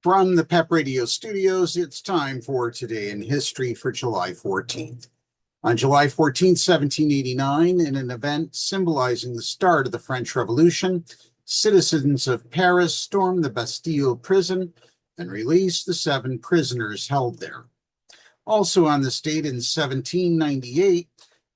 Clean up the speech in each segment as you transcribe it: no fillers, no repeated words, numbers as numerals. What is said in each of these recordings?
From the PEP Radio Studios, it's time for Today in History for July 14th. On July 14th, 1789, in an event symbolizing the start of the French Revolution, citizens of Paris stormed the Bastille prison and released the 7 prisoners held there. Also on this date in 1798,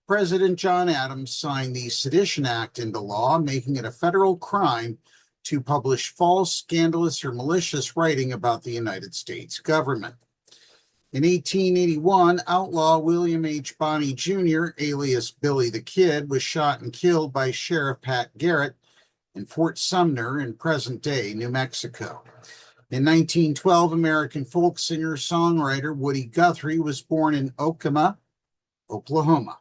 President John Adams signed the Sedition Act into law, making it a federal crime to publish false, scandalous, or malicious writing about the United States government. In 1881, outlaw William H. Bonney Jr., alias Billy the Kid, was shot and killed by Sheriff Pat Garrett in Fort Sumner in present-day New Mexico. In 1912, American folk singer-songwriter Woody Guthrie was born in Okemah, Oklahoma.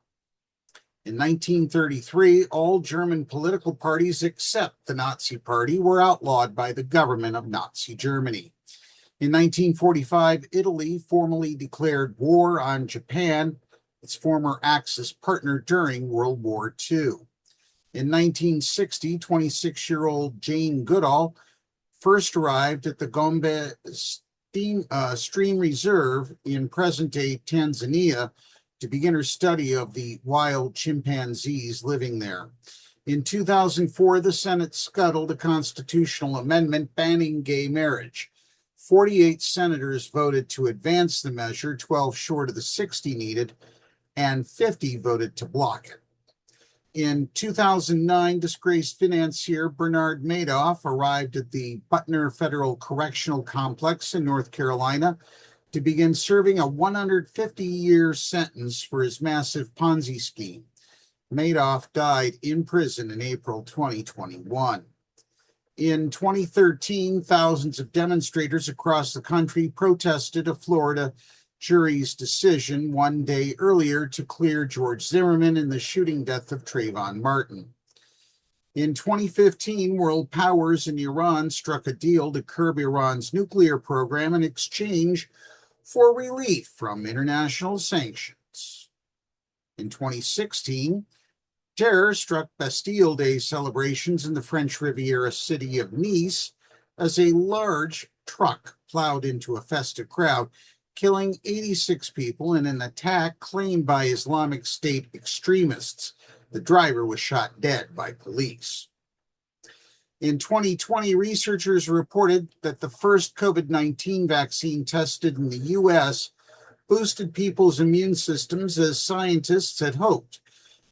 In 1933, all German political parties except the Nazi Party were outlawed by the government of Nazi Germany. In 1945, Italy formally declared war on Japan, its former Axis partner during World War II. In 1960, 26-year-old Jane Goodall first arrived at the Gombe Stream Reserve in present-day Tanzania to begin her study of the wild chimpanzees living there. In 2004, the Senate scuttled a constitutional amendment banning gay marriage. 48 senators voted to advance the measure, 12 short of the 60 needed, and 50 voted to block it. In 2009, disgraced financier Bernard Madoff arrived at the Butner Federal Correctional Complex in North Carolina to begin serving a 150-year sentence for his massive Ponzi scheme. Madoff died in prison in April 2021. In 2013, thousands of demonstrators across the country protested a Florida jury's decision one day earlier to clear George Zimmerman in the shooting death of Trayvon Martin. In 2015, world powers and Iran struck a deal to curb Iran's nuclear program in exchange for relief from international sanctions. In 2016, terror struck Bastille Day celebrations in the French Riviera city of Nice as a large truck plowed into a festive crowd, killing 86 people in an attack claimed by Islamic State extremists. The driver was shot dead by police. In 2020, researchers reported that the first COVID-19 vaccine tested in the U.S. boosted people's immune systems as scientists had hoped.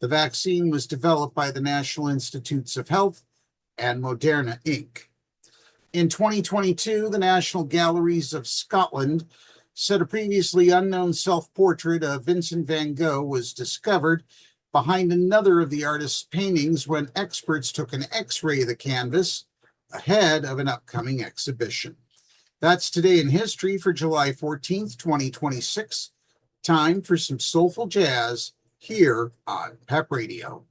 The vaccine was developed by the National Institutes of Health and Moderna, Inc. In 2022, the National Galleries of Scotland said a previously unknown self-portrait of Vincent van Gogh was discovered behind another of the artist's paintings when experts took an X-ray of the canvas ahead of an upcoming exhibition. That's Today in History for July 14th, 2026. Time for some soulful jazz here on PEP Radio.